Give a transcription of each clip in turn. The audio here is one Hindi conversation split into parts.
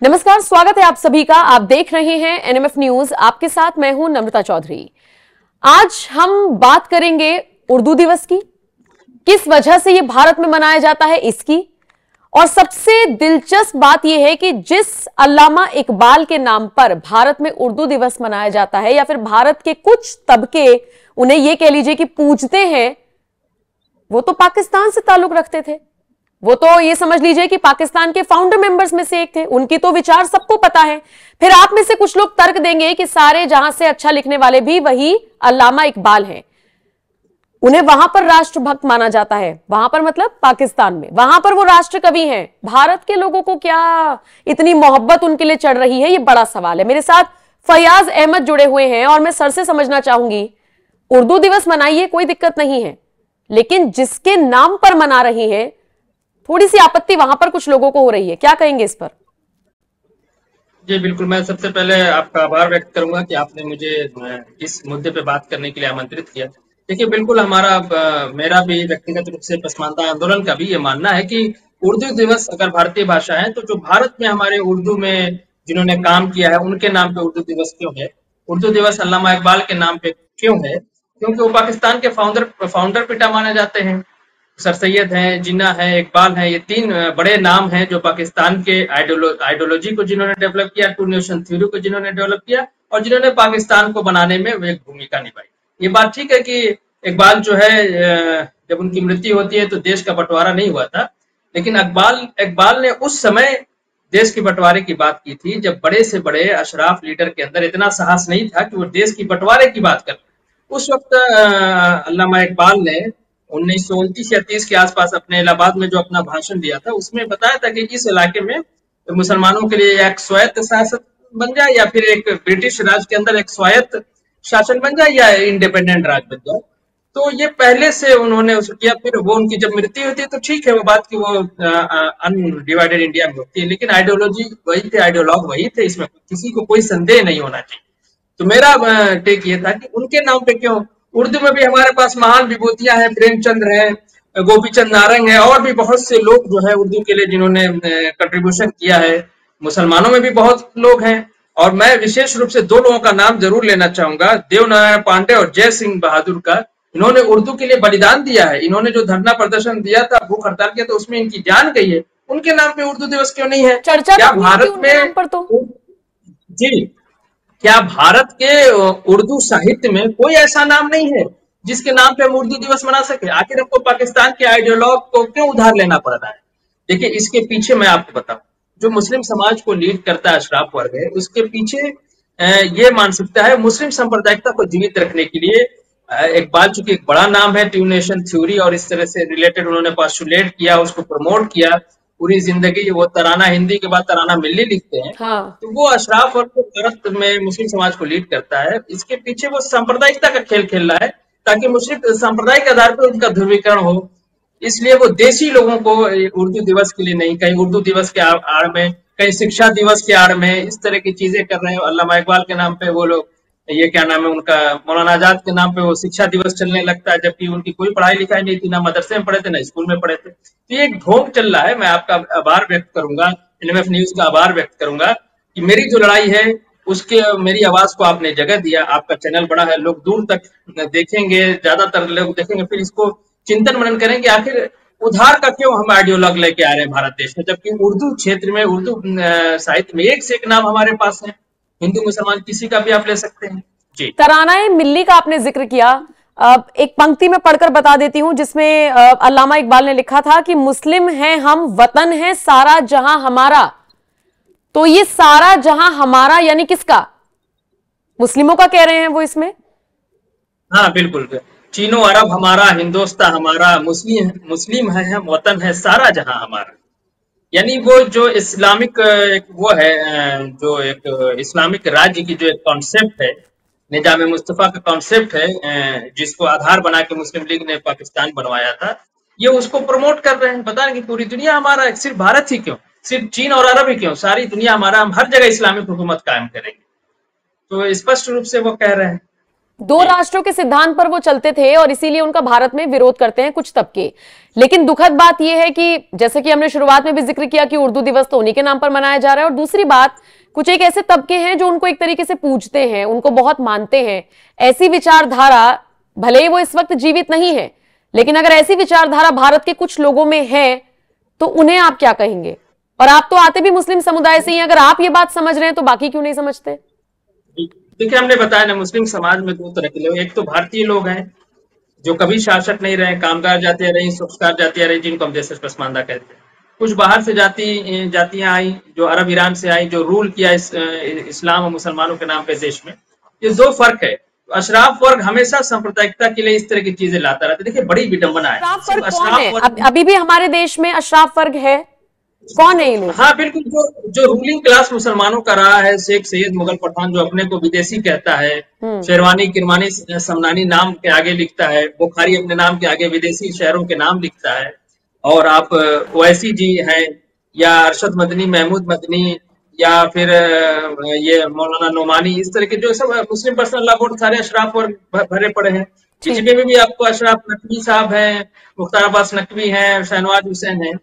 नमस्कार, स्वागत है आप सभी का। आप देख रहे हैं एनएमएफ न्यूज। आपके साथ मैं हूं नम्रता चौधरी। आज हम बात करेंगे उर्दू दिवस की, किस वजह से यह भारत में मनाया जाता है इसकी, और सबसे दिलचस्प बात यह है कि जिस अल्लामा इकबाल के नाम पर भारत में उर्दू दिवस मनाया जाता है, या फिर भारत के कुछ तबके उन्हें यह कह लीजिए कि पूजते हैं, वो तो पाकिस्तान से ताल्लुक रखते थे। वो तो ये समझ लीजिए कि पाकिस्तान के फाउंडर मेंबर्स में से एक थे। उनकी तो विचार सबको पता है। फिर आप में से कुछ लोग तर्क देंगे कि सारे जहां से अच्छा लिखने वाले भी वही अल्लामा इकबाल हैं। उन्हें वहां पर राष्ट्रभक्त माना जाता है, वहां पर मतलब पाकिस्तान में, वहां पर वो राष्ट्र कवि हैं। भारत के लोगों को क्या इतनी मोहब्बत उनके लिए चढ़ रही है, ये बड़ा सवाल है। मेरे साथ फयाज अहमद जुड़े हुए हैं और मैं सर से समझना चाहूंगी, उर्दू दिवस मनाइए, कोई दिक्कत नहीं है, लेकिन जिसके नाम पर मना रही है, थोड़ी सी आपत्ति वहां पर कुछ लोगों को हो रही है। क्या कहेंगे इस पर? जी बिल्कुल, मैं सबसे पहले आपका आभार व्यक्त करूंगा कि आपने मुझे इस मुद्दे पे बात करने के लिए आमंत्रित किया। देखिए, बिल्कुल मेरा भी व्यक्तिगत रूप से पसमानदा आंदोलन का भी ये मानना है कि उर्दू दिवस अगर भारतीय भाषा है, तो जो भारत में हमारे उर्दू में जिन्होंने काम किया है उनके नाम पे उर्दू दिवस क्यों है? उर्दू दिवस अल्लामा इकबाल के नाम पे क्यों है? क्योंकि वो पाकिस्तान के फाउंडर पिता माने जाते हैं। सर सैयद हैं, जिन्ना है, इकबाल हैं, ये तीन बड़े नाम हैं जो पाकिस्तान के आइडियोलॉजी को जिन्होंने डेवलप किया, टू नेशन थ्योरी को जिन्होंने डेवलप किया, और जिन्होंने पाकिस्तान को बनाने में वो एक भूमिका निभाई। ये बात ठीक है कि इकबाल जो है, जब उनकी मृत्यु होती है तो देश का बंटवारा नहीं हुआ था, लेकिन इकबाल इकबाल ने उस समय देश के बंटवारे की बात की थी जब बड़े से बड़े अशराफ लीडर के अंदर इतना साहस नहीं था कि वो देश की बंटवारे की बात कर। उस वक्त अल्लामा इकबाल ने 1929 या 30 के आसपास अपने इलाहाबाद में जो अपना भाषण दिया था, उसमें बताया था कि इस इलाके में मुसलमानों के लिए एक स्वायत्त शासन बन जाए, या फिर एक ब्रिटिश राज के अंदर एक स्वायत्त शासन बन जाए, या इंडिपेंडेंट राज बन जाए। तो ये पहले से उन्होंने उसको किया। फिर वो उनकी जब मृत्यु होती है तो ठीक है, वो बात की वो अनडिवाइडेड इंडिया में होती है, लेकिन आइडियोलॉजी वही थे, आइडियोलॉग वही थे, इसमें किसी को कोई संदेह नहीं होना चाहिए। तो मेरा टेक ये था कि उनके नाम पे क्यों। उर्दू में भी हमारे पास महान विभूतियां हैं, प्रेमचंद हैं, गोपीचंद नारंग है, और भी बहुत से लोग जो है उर्दू के लिए जिन्होंने कंट्रीब्यूशन किया है। मुसलमानों में भी बहुत लोग हैं, और मैं विशेष रूप से दो लोगों का नाम जरूर लेना चाहूंगा, देवनारायण पांडे और जय सिंह बहादुर का। इन्होंने उर्दू के लिए बलिदान दिया है। इन्होंने जो धरना प्रदर्शन दिया था, भूख हड़ताल किया, तो उसमें इनकी जान गई है। उनके नाम पे उर्दू दिवस क्यों नहीं है? चर्चा क्या तो भारत उनके नाम में पर तो जी, क्या भारत के उर्दू साहित्य में कोई ऐसा नाम नहीं है जिसके नाम पे हम उर्दू दिवस मना सके? आखिर हमको पाकिस्तान के आइडियोलॉग को क्यों उधार लेना पड़ रहा है? देखिए, इसके पीछे मैं आपको बताऊं, जो मुस्लिम समाज को लीड करता है अशराफ वर्ग है, उसके पीछे ये मानसिकता है मुस्लिम सांप्रदायिकता को जीवित रखने के लिए। इकबाल चूंकि एक बड़ा नाम है, टू नेशन थ्योरी और इस तरह से रिलेटेड उन्होंने पोस्टुलेट किया, उसको प्रमोट किया पूरी जिंदगी। वो तराना हिंदी के बाद तराना मिल्ली लिखते हैं। हाँ। तो वो अशराफ वर्ग को भारत में मुस्लिम समाज को लीड करता है। इसके पीछे वो सांप्रदायिकता का खेल खेल रहा है, ताकि मुस्लिम सांप्रदायिक आधार पर उनका ध्रुवीकरण हो। इसलिए वो देशी लोगों को उर्दू दिवस के लिए नहीं, कहीं उर्दू दिवस के आड़ में, कहीं शिक्षा दिवस के आड़ में इस तरह की चीजें कर रहे हैं। अल्लामा इकबाल के नाम पे वो लोग, ये क्या नाम है उनका, मौलाना आजाद के नाम पे वो शिक्षा दिवस चलने लगता है, जबकि उनकी कोई पढ़ाई लिखाई नहीं थी, ना मदरसे में पढ़े थे, ना स्कूल में पढ़े थे। तो ये एक ढोंग चल रहा है। मैं आपका आभार व्यक्त करूंगा, एनएमएफ न्यूज का आभार व्यक्त करूंगा कि मेरी जो लड़ाई है उसके, मेरी आवाज को आपने जगह दिया। आपका चैनल बड़ा है, लोग दूर तक देखेंगे, ज्यादातर लोग देखेंगे, फिर इसको चिंतन मनन करेंगे आखिर उधार का क्यों हम आइडियोलॉग लेके आ रहे हैं भारत देश में, जबकि उर्दू क्षेत्र में, उर्दू साहित्य में एक से एक नाम हमारे पास है। हिंदू मुसलमान किसी का भी आप ले सकते हैं। जी, तरानाए मिल्ली का आपने जिक्र किया। एक पंक्ति में पढ़कर बता देती हूं, जिसमें अल्लामा इकबाल ने लिखा था कि मुस्लिम हैं हम, वतन है सारा जहां हमारा। तो ये सारा जहां हमारा यानी किसका? मुस्लिमों का कह रहे हैं वो इसमें। हाँ बिल्कुल। चीनो अरब हमारा, हिंदोस्ता हमारा, मुस्लिम मुस्लिम है हम, वतन है सारा जहां हमारा। यानी वो जो इस्लामिक एक वो है, जो एक इस्लामिक राज्य की जो एक कॉन्सेप्ट है, निजाम मुस्तफा का कॉन्सेप्ट है, जिसको आधार बना के मुस्लिम लीग ने पाकिस्तान बनवाया था, ये उसको प्रमोट कर रहे हैं। पता नहीं कि पूरी दुनिया हमारा है, सिर्फ भारत ही क्यों, सिर्फ चीन और अरब ही क्यों, सारी दुनिया हमारा, हम हर जगह इस्लामिक हुकूमत कायम करेंगे। तो स्पष्ट रूप से वो कह रहे हैं। दो राष्ट्रों के सिद्धांत पर वो चलते थे और इसीलिए उनका भारत में विरोध करते हैं कुछ तबके। लेकिन दुखद बात यह है कि जैसे कि हमने शुरुआत में भी जिक्र किया कि उर्दू दिवस तो उन्हीं के नाम पर मनाया जा रहा है, और दूसरी बात, कुछ एक ऐसे तबके हैं जो उनको एक तरीके से पूजते हैं, उनको बहुत मानते हैं। ऐसी विचारधारा भले ही वो इस वक्त जीवित नहीं है, लेकिन अगर ऐसी विचारधारा भारत के कुछ लोगों में है तो उन्हें आप क्या कहेंगे? और आप तो आते भी मुस्लिम समुदाय से ही, अगर आप ये बात समझ रहे हैं तो बाकी क्यों नहीं समझते? देखिए, हमने बताया ना, मुस्लिम समाज में दो तरह के लोग, एक तो भारतीय लोग हैं जो कभी शासक नहीं रहे, कामगार जातियां रही, संस्कार जातियां रही, जिनको हम देश पसमानदा कहते हैं। कुछ बाहर से जातियां आई, जो अरब ईरान से आई, जो रूल किया इस्लाम और मुसलमानों के नाम पे देश में। ये दो फर्क है। अशराफ वर्ग हमेशा सांप्रदायिकता के लिए इस तरह की चीजें लाता रहता है। देखिए, बड़ी विडंबना है। अशराफ वर्ग अभी भी हमारे देश में अशराफ वर्ग है? कौन है ये लोग? हाँ बिल्कुल, जो रूलिंग क्लास मुसलमानों का रहा है, शेख सैयद मुगल पठान जो अपने को विदेशी कहता है, शेरवानी किरमानी समनानी नाम के आगे लिखता है, बुखारी अपने नाम के आगे विदेशी शहरों के नाम लिखता है, और आप ओवैसी जी हैं, या अरशद मदनी, महमूद मदनी, या फिर ये मौलाना नोमानी, इस तरह के जो सब मुस्लिम पर्सनल लॉ बोर्ड सारे अशराफ वर्ग भरे पड़े हैं। बीजेपी में भी आपको अशराफ नकवी साहब हैं, मुख्तार अब्बास नकवी हैं, शहनवाज हुसैन हैं।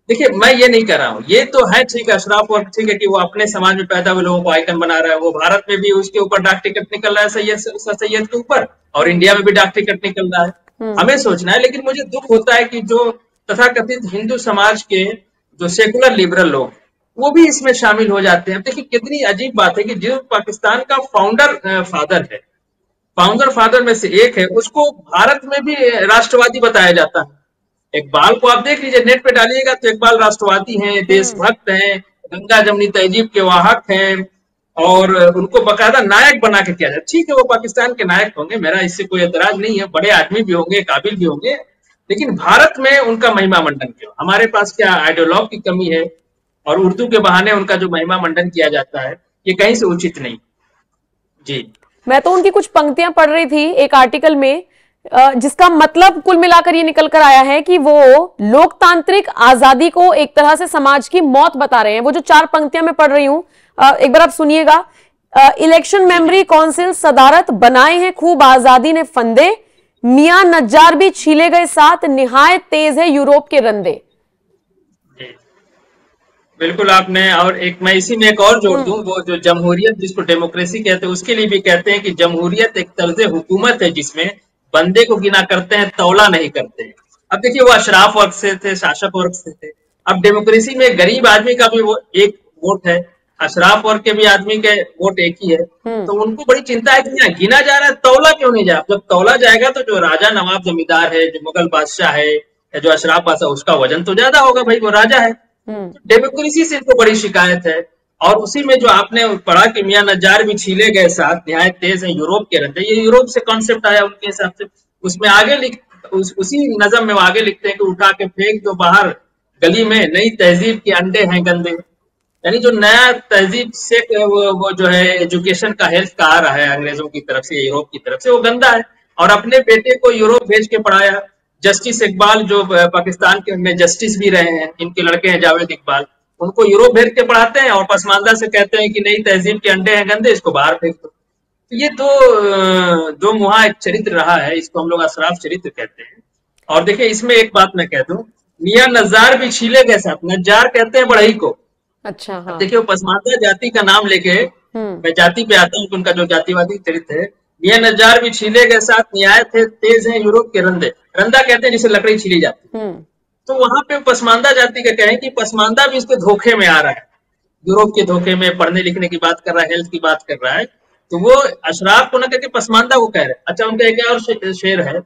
देखिए, मैं ये नहीं कर रहा हूँ, ये तो है ठीक है, अशराफ वर्ग ठीक है कि वो अपने समाज में पैदा हुए लोगों को आइकन बना रहा है। वो भारत में भी उसके ऊपर डाक टिकट निकल रहा है, सैयद के ऊपर, और इंडिया में भी डाक टिकट निकल रहा है। हमें सोचना है। लेकिन मुझे दुख होता है कि जो तथाकथित हिंदू समाज के जो सेकुलर लिबरल लोग, वो भी इसमें शामिल हो जाते हैं। देखिए, कितनी अजीब बात है कि जो पाकिस्तान का फाउंडर फादर है, फाउंडर फादर में से एक है, उसको भारत में भी राष्ट्रवादी बताया जाता है। इकबाल को आप देख लीजिए, नेट पे डालिएगा तो इकबाल राष्ट्रवादी हैं, देशभक्त हैं, गंगा जमनी तहजीब के वाहक हैं, और उनको बकायदा नायक बना के किया जाए। ठीक है, वो पाकिस्तान के नायक होंगे, मेरा इससे कोई एतराज नहीं है, बड़े आदमी भी होंगे, काबिल भी होंगे, लेकिन भारत में उनका महिमा मंडन क्यों? हमारे पास क्या आइडियोलॉग की कमी है? और उर्दू के बहाने उनका जो महिमा मंडन किया जाता है, ये कहीं से उचित नहीं। जी, मैं तो उनकी कुछ पंक्तियां पढ़ रही थी एक आर्टिकल में, जिसका मतलब कुल मिलाकर ये निकल कर आया है कि वो लोकतांत्रिक आजादी को एक तरह से समाज की मौत बता रहे हैं। वो जो 4 पंक्तियां मैं पढ़ रही हूं, एक बार आप सुनिएगा। इलेक्शन मेमोरी काउंसिल सदारत बनाए हैं खूब आजादी ने फंदे, मियां नज्जार भी छीले गए साथ, निहायत तेज है यूरोप के रंदे। बिल्कुल आपने, और एक मैं इसी में एक और जोड़ दूं, वो जो जमहूरियत जिसको डेमोक्रेसी कहते हैं, उसके लिए भी कहते हैं कि जमहूरियत एक तर्ज हुकूमत है जिसमें बंदे को गिना करते हैं, तौला नहीं करते हैं। अब देखिए, वो अशराफ वर्ग से थे, शासक वर्ग से थे। अब डेमोक्रेसी में गरीब आदमी का भी वो एक वोट है, अशराफ वर्ग के भी आदमी के वोट एक ही है। तो उनको बड़ी चिंता है कि यहाँ गिना जा रहा है, तौला क्यों नहीं जाए? जब तौला जाएगा तो जो राजा नवाब जमींदार है, जो मुगल बादशाह है, या जो अशराफ बादशाह, उसका वजन तो ज्यादा होगा, भाई वो राजा है। डेमोक्रेसी से इनको बड़ी शिकायत है। और उसी में जो आपने पढ़ा कि मियां नज्जार भी छीले गए साथ, निहायत तेज है यूरोप के रंदे, ये यूरोप से कॉन्सेप्ट आया उनके हिसाब से। उसमें आगे उसी नज़म में वो आगे लिखते हैं कि उठा के फेंक दो बाहर गली में, नई तहजीब के अंडे हैं गंदे। यानी जो नया तहजीब से वो जो है एजुकेशन का, हेल्थ का आ रहा है अंग्रेजों की तरफ से, यूरोप की तरफ से, वो गंदा है। और अपने बेटे को यूरोप भेज के पढ़ाया। जस्टिस इकबाल जो पाकिस्तान के में जस्टिस भी रहे हैं, इनके लड़के हैं जावेद इकबाल, उनको यूरोप भेज के पढ़ाते हैं, और पसमानदा से कहते हैं कि नई तहजीब के अंडे हैं गंदे, इसको बाहर फेंक दो। तो ये दो मुहा एक चरित्र रहा है, इसको हम लोग अशराफ चरित्र कहते हैं। और देखिए, इसमें एक बात मैं कह दूं, मियां नज्जार भी छीले गए साथ, नज्जार कहते हैं बढ़ई को। अच्छा, हाँ। देखिए, वो पसमानदा जाति का नाम लेके, मैं जाति पे आता हूँ, उनका जो जातिवादी चरित्र है, मियां नज्जार भी छीले गए साथ, निहायत है तेज है यूरोप के रंदे। रंदा कहते हैं जिसे लकड़ी छीली जाती है। तो वहां पे पसमानदा जाति का कहें कि पसमानदा भी इसके धोखे में आ रहा है, यूरोप के धोखे में, पढ़ने लिखने की बात कर रहा है, हेल्थ की बात कर रहा है। तो वो अशराफ को न करके पसमानदा को कह रहे हैं। अच्छा, उनका एक और शेर है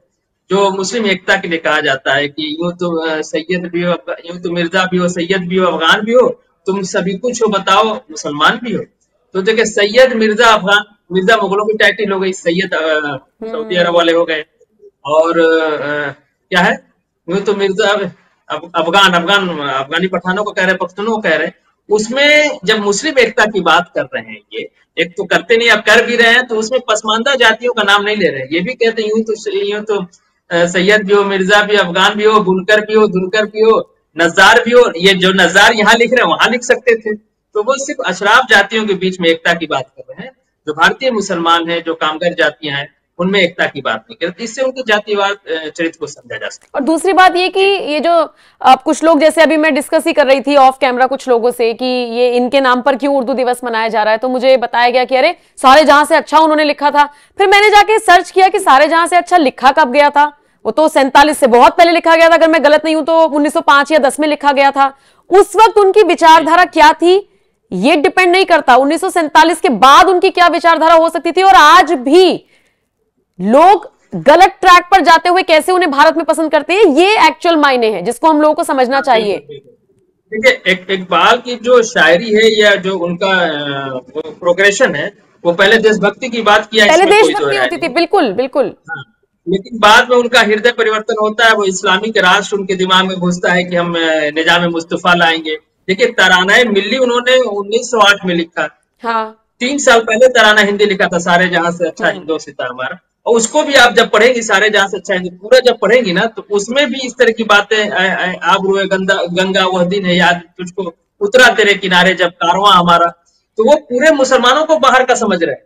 जो मुस्लिम एकता के लिए कहा जाता है कि यूं तो सैयद भी हो, यूं तो मिर्जा भी हो, सैयद भी हो, अफगान भी हो, तुम सभी कुछ हो, बताओ मुसलमान भी हो। तो देखिए, सैयद, मिर्जा, अफगान, मिर्जा मुगलों की टाइटल हो गई, सैयद सऊदी अरब वाले हो गए, और क्या है, यूं तो मिर्जा अफगानी पठानों को कह रहे हैं, पख्तूनों को कह रहे हैं। उसमें जब मुस्लिम एकता की बात कर रहे हैं, ये एक तो करते नहीं, अब कर भी रहे हैं, तो उसमें पसमानदा जातियों का नाम नहीं ले रहे हैं। ये भी कहते हैं यूं तो सैयद भी हो, मिर्जा भी, अफगान भी हो, बुनकर भी हो, धुनकर भी हो, नज्जार भी हो। ये जो नज्जार यहाँ लिख रहे हैं वहां लिख सकते थे। तो वो सिर्फ अशराफ जातियों के बीच में एकता की बात कर रहे हैं। जो भारतीय मुसलमान हैं, जो कामगार जातियां हैं, उनमें एकता की बात नहीं करते। इससे उनके जातिवाद चरित्र को समझा जा सकता और दूसरी बात ये कि ये जो कुछ लोग, जैसे अभी मैं डिस्कस ही कर रही थी ऑफ कैमरा कुछ लोगों से कि ये इनके नाम पर क्यों उर्दू दिवस मनाया जा रहा है, तो मुझे बताया गया कि अरे सारे जहां से अच्छा उन्होंने लिखा था। फिर मैंने जाके सर्च किया कि सारे जहां से अच्छा लिखा कब गया था। वो तो 47 से बहुत पहले लिखा गया था, अगर मैं गलत नहीं हूं तो 1905 या 10 में लिखा गया था। उस वक्त उनकी विचारधारा क्या थी ये डिपेंड नहीं करता, 1947 के बाद उनकी क्या विचारधारा हो सकती थी। और आज भी लोग गलत ट्रैक पर जाते हुए कैसे उन्हें भारत में पसंद करते हैं, ये एक्चुअल मायने हैं जिसको हम लोगों को समझना चाहिए। देखिए, इकबाल की जो शायरी है या जो उनका प्रोग्रेशन है, वो पहले देशभक्ति की बात किया, पहले इसमें कोई दो देशभक्ति राय होती थी, नहीं। बिल्कुल बिल्कुल। हाँ, लेकिन बाद में उनका हृदय परिवर्तन होता है, वो इस्लामिक राष्ट्र उनके दिमाग में घुसता है कि हम निजाम मुस्तफा लाएंगे। देखिए, तराना मिल्ली उन्होंने 1908 में लिखा। हाँ 3 साल पहले तराना हिंदी लिखा था, सारे जहां से अच्छा हिंदोस्तान हमारा। और उसको भी आप जब पढ़ेंगी, सारे जहां से अच्छा हिंदी पूरा जब पढ़ेंगी ना, तो उसमें भी इस तरह की बातें, आब रोए गंगा वह दिन है याद तुझको, उतरा तेरे किनारे जब कारवां हमारा। तो वो पूरे मुसलमानों को बाहर का समझ रहे हैं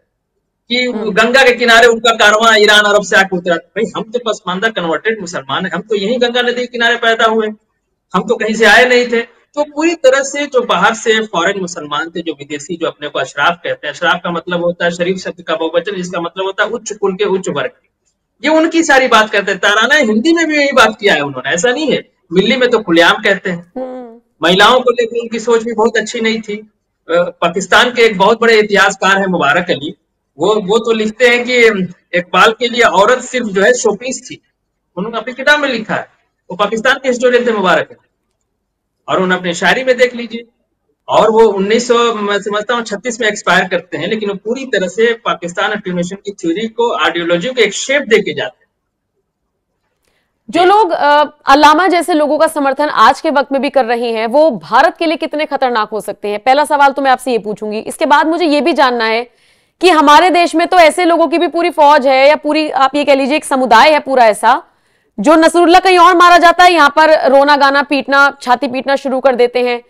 कि गंगा के किनारे उनका कारवां ईरान अरब से आके उतरा। भाई हम तो पसमानदा कन्वर्टेड मुसलमान है, हम तो यही गंगा नदी के किनारे पैदा हुए, हम तो कहीं से आए नहीं थे। तो पूरी तरह से जो बाहर से फॉरेन मुसलमान थे, जो विदेशी, जो अपने को अशराफ कहते हैं, अशराफ का मतलब होता है शरीफ शब्द का बहुवचन, जिसका मतलब होता है उच्च कुल के उच्च वर्ग, ये उनकी सारी बात करते हैं। ताराना हिंदी में भी यही बात किया है उन्होंने, ऐसा नहीं है। मिल्ली में तो खुलेआम कहते हैं। महिलाओं को लेकर उनकी सोच भी बहुत अच्छी नहीं थी। पाकिस्तान के एक बहुत बड़े इतिहासकार है मुबारक अली, वो तो लिखते हैं कि इकबाल के लिए औरत सिर्फ जो है शोपीस थी। उन्होंने अपनी किताब में लिखा है, वो पाकिस्तान के हिस्टोरियन थे मुबारक अली, और उन्हें अपनी शायरी में देख लीजिए। और वो 1900 मैं समझता हूँ 36 में एक्सपायर करते हैं, लेकिन वो पूरी तरह से पाकिस्तान अफ्रीनेशन की थ्योरी को, आइडियोलॉजी को एक शेप देके जाते हैं। जो लोग अल्लामा जैसे लोगों का समर्थन आज के वक्त में भी कर रही हैं, वो भारत के लिए कितने खतरनाक हो सकते हैं? पहला सवाल तो मैं आपसे ये पूछूंगी। इसके बाद मुझे ये भी जानना है कि हमारे देश में तो ऐसे लोगों की भी पूरी फौज है, या पूरी आप ये कह लीजिए एक समुदाय है पूरा ऐसा, जो नसरुल्लाह कहीं और मारा जाता है यहां पर रोना गाना पीटना, छाती पीटना शुरू कर देते हैं।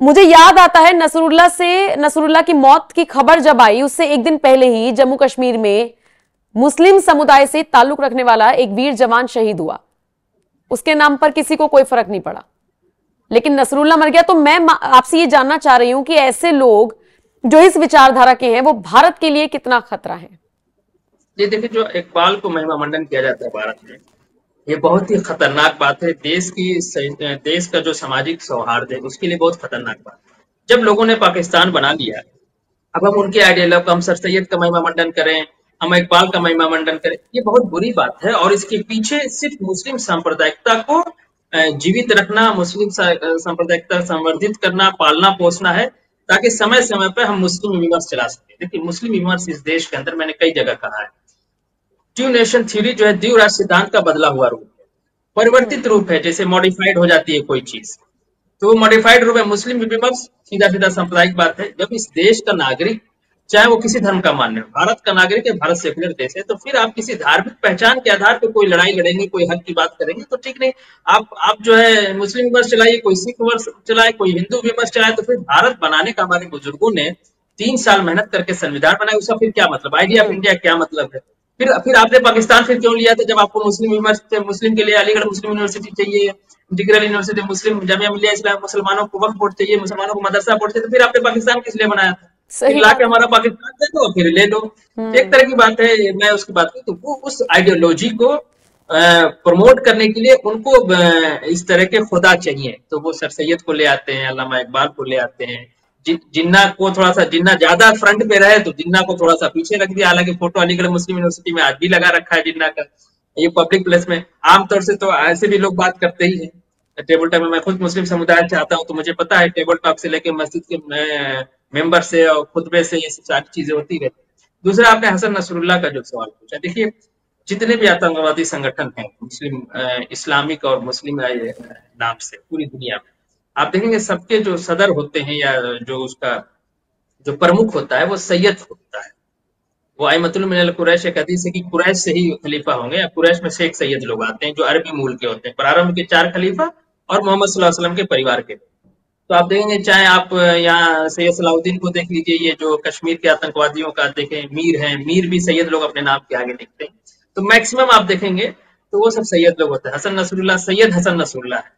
मुझे याद आता है नसरुल्लाह की मौत की खबर जब आई, उससे एक दिन पहले ही जम्मू कश्मीर में मुस्लिम समुदाय से ताल्लुक रखने वाला एक वीर जवान शहीद हुआ। उसके नाम पर किसी को कोई फर्क नहीं पड़ा, लेकिन नसरुल्लाह मर गया। तो मैं आपसे ये जानना चाह रही हूं कि ऐसे लोग जो इस विचारधारा के हैं, वो भारत के लिए कितना खतरा है? ये देखिए, जो इकबाल को महिमा मंडन किया जाता है भारत में, ये बहुत ही खतरनाक बात है। देश का जो सामाजिक सौहार्द है, उसके लिए बहुत खतरनाक बात है। जब लोगों ने पाकिस्तान बना लिया, अब हम उनके आइडियल को, हम सर सैयद का महिमा मंडन करें, हम इकबाल का महिमा मंडन करें, ये बहुत बुरी बात है। और इसके पीछे सिर्फ मुस्लिम सांप्रदायिकता को जीवित रखना, मुस्लिम सांप्रदायिकता संवर्धित करना, पालना पोसना है, ताकि समय समय पर हम मुस्लिम विमर्श चला सके। देखिए, मुस्लिम विमर्श इस देश के अंदर, मैंने कई जगह कहा है, टू नेशन थ्योरी जो है द्विराष्ट्र राष्ट्र सिद्धांत का बदला हुआ रूप है, परिवर्तित रूप है। जैसे मॉडिफाइड हो जाती है कोई चीज, तो वो मॉडिफाइड रूप है। मुस्लिम विमर्श सीधा सीधा सांप्रदायिक बात है। जब इस देश का नागरिक, चाहे वो किसी धर्म का मान्य हो, भारत का नागरिक है, भारत सेकुलर देश है, तो फिर आप किसी धार्मिक पहचान के आधार पर कोई लड़ाई लड़ेंगे, कोई हक की बात करेंगे, तो ठीक नहीं। आप जो है मुस्लिम विमर्श चलाइए, कोई सिख विमर्श चलाए, कोई हिंदू विमर्श चलाए, तो फिर भारत बनाने का हमारे बुजुर्गों ने 3 साल मेहनत करके संविधान बनाया, उसका फिर क्या मतलब? आइडिया ऑफ इंडिया क्या मतलब है? फिर आपने पाकिस्तान फिर क्यों लिया था, जब आपको मुस्लिम विमर्श, मुस्लिम के लिए अलीगढ़ मुस्लिम यूनिवर्सिटी चाहिए, इंटीग्रल यूनिवर्सिटी, मुस्लिम जामिया मिलिया इस्लाम, मुसलमानों को वक्फ बोर्ड चाहिए, मुसलमानों को मदरसा बोर्ड चाहिए, तो फिर आपने पाकिस्तान किस लिए बनाया था? फिर सही लाके बात हमारा पाकिस्तान दे दो, फिर ले लो। एक तरह की बात है। मैं उसकी बात करूं तो वो उस आइडियोलॉजी को प्रमोट करने के लिए उनको इस तरह के खुदा चाहिए, तो वो सर सैयद को ले आते हैं, अल्लामा इकबाल को ले आते हैं। जिन्ना को थोड़ा सा, जिन्ना ज्यादा फ्रंट पे रहे तो जिन्ना को थोड़ा सा पीछे रख दिया। हालांकि फोटो अलीगढ़ मुस्लिम यूनिवर्सिटी में आज भी लगा रखा है जिन्ना का, ये पब्लिक प्लेस में। आमतौर से तो ऐसे भी लोग बात करते ही हैं टेबल टॉक में। मैं खुद मुस्लिम समुदाय से आता हूँ, तो मुझे पता है टेबल टॉक से लेके मस्जिद के मेंबर से और खुतबे से ये सारी चीजें होती रहती। दूसरा, आपने हसन नसरुल्लाह का जो सवाल पूछा, देखिए जितने भी आतंकवादी संगठन हैं मुस्लिम इस्लामिक और मुस्लिम नाम से पूरी दुनिया में, आप देखेंगे सबके जो सदर होते हैं या जो उसका जो प्रमुख होता है, वो सैयद होता है। वो अइमतुल मिनल कुरैश, एक हदीस है कि कुरैश से ही खलीफा होंगे, या कुरैश में शेख सैयद लोग आते हैं जो अरबी मूल के होते हैं। प्रारंभ के 4 खलीफा और मोहम्मद सल्लल्लाहु अलैहि वसल्लम के परिवार के। तो आप देखेंगे, चाहे आप यहाँ सैयद सलाउद्दीन को देख लीजिए, ये जो कश्मीर के आतंकवादियों का देखें, मीर हैं, मीर भी सैयद लोग अपने नाम के आगे लिखते हैं। तो मैक्सिमम आप देखेंगे तो वो सब सैयद लोग होते हैं। Hasan Nasrullah Syed Hasan Nasrullah है।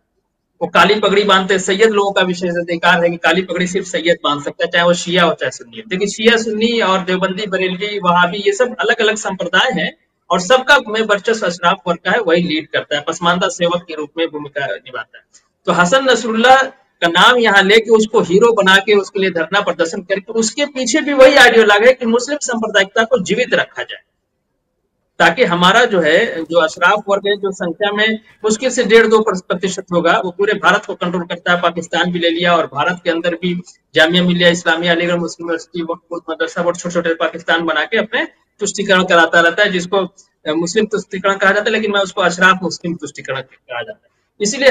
वो काली पगड़ी बांधते हैं। सैयद लोगों का विशेष अधिकार है कि काली पगड़ी सिर्फ सैयद बांध सकता है, चाहे वो शिया हो चाहे सुन्नी हो। देखिए, शिया सुन्नी और देवबंदी बरेलवी वहाबी ये सब अलग अलग संप्रदाय हैं, और सबका में वर्चस्व अशराफ वर्ग का है, वही लीड करता है, पसमानदा सेवक के रूप में भूमिका निभाता है। तो हसन नसरुल्लाह का नाम यहाँ लेके उसको हीरो बना के उसके लिए धरना प्रदर्शन करके उसके पीछे भी वही आइडियोलॉजी है कि मुस्लिम सांप्रदायिकता को जीवित रखा जाए, ताकि हमारा जो है, जो अशराफ वर्ग है, जो संख्या में मुश्किल से 1.5-2% होगा, वो पूरे भारत को कंट्रोल करता है। पाकिस्तान भी ले लिया, और भारत के अंदर भी जामिया मिलिया इस्लामिया, अलीगढ़ मुस्लिम यूनिवर्सिटी, वक्फ मदरसा, और छोटे छोटे पाकिस्तान बना के अपने तुष्टिकरण कराता रहता है, जिसको मुस्लिम तुष्टिकरण कहा जाता है, लेकिन मैं उसको अशराफ मुस्लिम तुष्टिकरण कहा जाता है। इसीलिए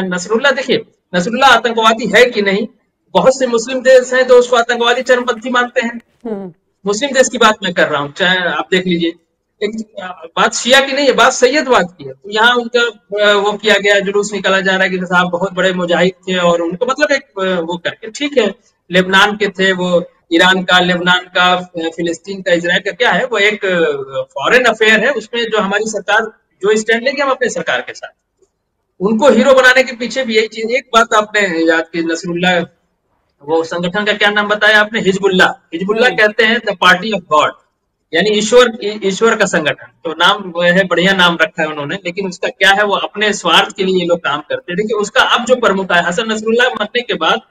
नसरुल्लाह, देखिए, नसरुल्लाह आतंकवादी है कि नहीं, बहुत से मुस्लिम देश हैं तो उसको आतंकवादी चरमपंथी मानते हैं। मुस्लिम देश की बात मैं कर रहा हूँ, चाहे आप देख लीजिए, एक बात शिया की नहीं है, बात सैयदवाद की है। तो यहाँ उनका वो किया गया, जुलूस निकाला जा रहा है कि साहब बहुत बड़े मुजाहिद थे, और उनको मतलब एक वो करके, ठीक है, लेबनान के थे वो, ईरान का, लेबनान का, फिलिस्तीन का, इजराइल का, क्या है वो, एक फॉरेन अफेयर है, उसमें जो हमारी सरकार जो स्टैंड लेगी हम अपने सरकार के साथ, उनको हीरो बनाने के पीछे भी यही चीज। एक बात आपने याद की, नसरुल्लाह, वो संगठन का क्या नाम बताया आपने, हिजबुल्लाह। हिजबुल्लाह कहते हैं द पार्टी ऑफ गॉड, यानी ईश्वर का संगठन। तो नाम वो है, बढ़िया नाम रखा है उन्होंने, लेकिन उसका क्या है, वो अपने स्वार्थ के लिए ये लोग काम करते हैं। देखिए, उसका अब जो प्रमुख है, हसन नसरुल्लाह मरने के बाद,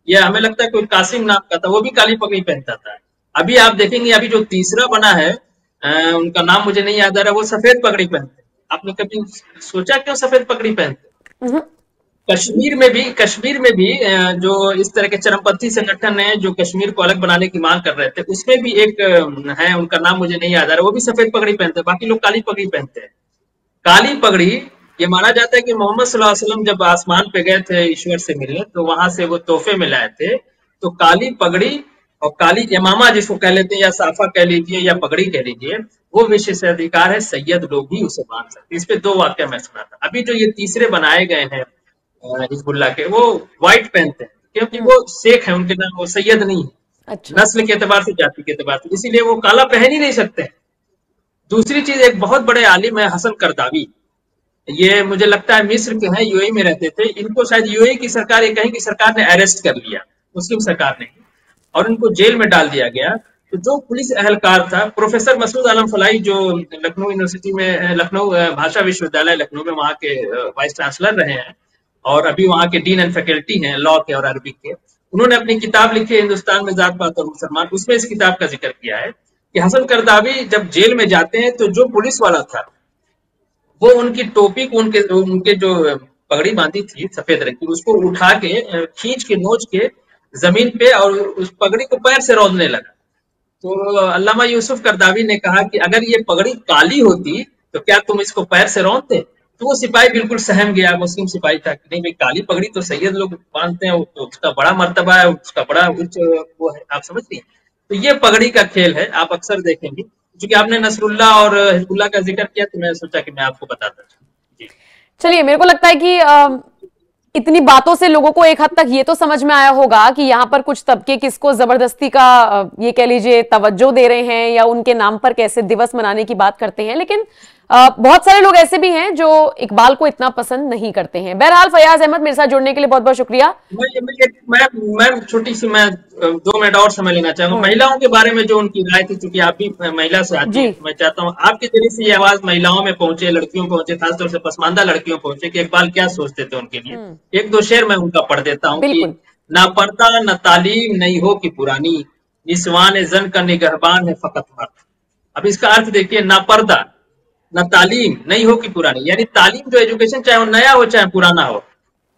ये हमें लगता है कोई कासिम नाम का था, वो भी काली पगड़ी पहनता था। अभी आप देखेंगे, अभी जो तीसरा बना है, उनका नाम मुझे नहीं याद आ रहा, वो सफेद पगड़ी पहनते। आपने कभी सोचा क्यों सफेद पगड़ी पहनते? कश्मीर में भी जो इस तरह के चरमपंथी संगठन है, जो कश्मीर को अलग बनाने की मांग कर रहे थे, उसमें भी एक है, उनका नाम मुझे नहीं याद आ रहा, वो भी सफेद पगड़ी पहनते हैं, बाकी लोग काली पगड़ी पहनते हैं। काली पगड़ी, ये माना जाता है कि मोहम्मद सल्लल्लाहु अलैहि वसल्लम जब आसमान पे गए थे ईश्वर से मिलने, तो वहां से वो तोहफे में लाए थे। तो काली पगड़ी और काली इमामा जिसको कह लेते हैं, या साफा कह लीजिए या पगड़ी कह लीजिए, वो विशेषाधिकार है, सैयद लोग ही उसे बांध सकते। इस पे 2 वाक्य मैं सुना था। अभी जो ये तीसरे बनाए गए हैं हिजबुल्लाह के, वो व्हाइट पहनते हैं, क्योंकि वो शेख है, उनके नाम, वो सैयद नहीं है। अच्छा। नस्ल के एतबार से, जाति के एतबार से, इसीलिए वो काला पहन ही नहीं सकते। दूसरी चीज, एक बहुत बड़े आलिम है हसन करदावी, ये मुझे लगता है मिस्र के हैं, यूएई में रहते थे। इनको शायद यूएई की सरकार, ये कहीं की सरकार ने अरेस्ट कर लिया, मुस्लिम सरकार ने, और इनको जेल में डाल दिया गया। तो जो पुलिस एहलकार था, प्रोफेसर मसूद आलम फलाई, जो लखनऊ यूनिवर्सिटी में, लखनऊ भाषा विश्वविद्यालय लखनऊ में वहां के वाइस चांसलर रहे हैं, और अभी वहां के डीन एंड फैकल्टी हैं लॉ के और अरबिक के, उन्होंने अपनी किताब लिखी है, हिंदुस्तान में जात पात और मुसलमान। उसमें इस किताब का जिक्र किया है कि हसन करदावी जब जेल में जाते हैं, तो जो पुलिस वाला था, वो उनकी टोपी को, उनके जो पगड़ी बांधी थी सफेद रंग की, उसको उठा के, खींच के, नोच के जमीन पे, और उस पगड़ी को पैर से रौंदने लगा। तो अल्लामा यूसुफ करदावी ने कहा कि अगर ये पगड़ी काली होती तो क्या तुम इसको पैर से रौंदते? तो वो सिपाही बिल्कुल सहम गया, मुस्लिम सिपाही था, कि नहीं भाई, काली पगड़ी तो सैयद लोग बांधते हैं, तो उसका बड़ा मर्तबा है, उसका बड़ा उच्च वो है, आप समझ रही हैं। तो ये पगड़ी का खेल है, आप अक्सर देखेंगे। क्योंकि आपने नसरुल्लाह और हिजबुल्लाह का जिक्र किया, तो मैं सोचा कि मैं आपको बताता चलूं। चलिए, मेरे को लगता है कि इतनी बातों से लोगों को एक हद तक ये तो समझ में आया होगा कि यहाँ पर कुछ तबके किसको जबरदस्ती का ये कह लीजिए तवज्जो दे रहे हैं, या उनके नाम पर कैसे दिवस मनाने की बात करते हैं। लेकिन बहुत सारे लोग ऐसे भी हैं जो इकबाल को इतना पसंद नहीं करते हैं। बहरहाल, फयाज अहमद, मेरे साथ जुड़ने के लिए बहुत बहुत शुक्रिया। मैं छोटी सी, मैं 2 मिनट और समय लेना चाहूंगा। महिलाओं के बारे में जो उनकी राय थी, चूंकि आप भी महिला से आती हैं, मैं चाहता हूँ आपके जरिए से ये आवाज महिलाओं में पहुंचे, लड़कियों में पहुंचे, खासतौर से पसमानदा लड़कियों पहुंचे, कि इकबाल क्या सोचते थे उनके लिए। 1-2 शेर मैं उनका पढ़ देता हूँ कि ना पर्दा न तालीम नहीं हो कि पुरानी, निस्वान जन का निगहबान है फकत मर्द। अब इसका अर्थ देखिए, ना पर्दा न तालीम नहीं हो कि पुरानी, यानी तालीम जो एजुकेशन, चाहे वो नया हो चाहे पुराना हो,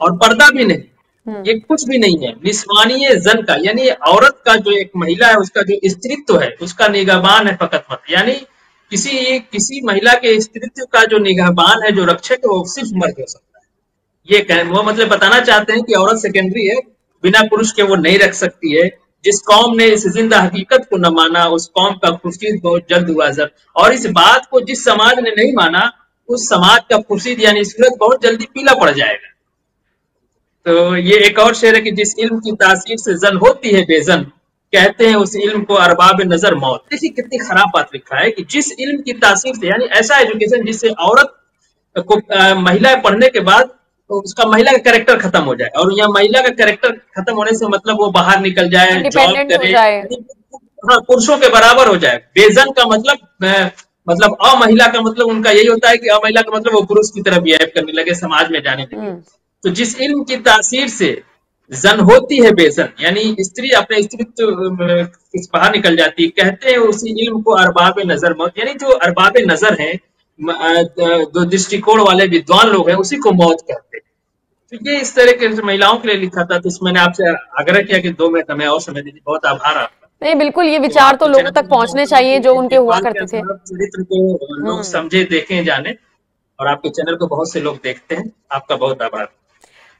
और पर्दा भी नहीं, ये कुछ भी नहीं है। निस्वानी जन का, यानी औरत का, जो एक महिला है उसका जो स्त्रीत्व है, उसका निगहबान है फकत मत, यानी किसी महिला के स्त्रीत्व का जो निगहबान है, जो रक्षक है, वो सिर्फ मर्द हो सकता है। ये वो मतलब बताना चाहते हैं कि औरत सेकेंडरी है, बिना पुरुष के वो नहीं रख सकती है। जिस कौम ने इस जिंदा हकीकत को न माना, उस कौम का खुर्शीद बहुत जल्द हुआ जर। और इस बात को जिस समाज ने नहीं माना, उस समाज का खुर्शीद यानी सूरज बहुत जल्दी पीला पड़ जाएगा। तो ये एक और शेर है कि जिस इल्म की तासीर से जन होती है बेजन, कहते हैं उस इल्म को अरबाब नजर मौत। देखिए कितनी खराब बात लिखा है कि जिस इल्म की तासीर से, यानी ऐसा एजुकेशन जिससे औरत को महिला पढ़ने के बाद तो उसका महिला का कैरेक्टर खत्म हो जाए, और यहाँ महिला का कैरेक्टर खत्म होने से मतलब वो बाहर निकल जाए, जॉब इंडिपेंडेंट हो करे, जाए। हाँ पुरुषों के बराबर हो जाए। बेजन का मतलब अमहिला का मतलब उनका यही होता है कि अमहिला का मतलब वो पुरुष की तरह बिहेव करने लगे, समाज में जाने लगे। तो जिस इल्म की तासीर से जन होती है बेजन, यानी स्त्री अपने स्त्रीत्व बाहर निकल जाती है, कहते हैं उसी इल्म को अरबाब नजर मौत, यानी जो अरबाब नजर है, जो दृष्टिकोण वाले विद्वान लोग हैं, उसी को मौत कहते हैं। तो ये इस तरह के महिलाओं के लिए लिखा था, तो मैंने आपसे आग्रह किया कि 2 मिनट हमें और समय दीजिए। बहुत आभार आपका। नहीं, बिल्कुल ये तो विचार तो आपके लोगों चैनल तक पहुंचने चाहिए जो उनके हुआ करते थे। चरित्र को लोग समझे, देखें, जाने, और आपके चैनल को बहुत से लोग देखते हैं। आपका बहुत आभार।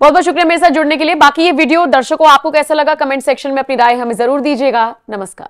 बहुत बहुत शुक्रिया मेरे साथ जुड़ने के लिए। बाकी ये वीडियो दर्शकों आपको कैसा लगा, कमेंट सेक्शन में अपनी राय हमें जरूर दीजिएगा। नमस्कार।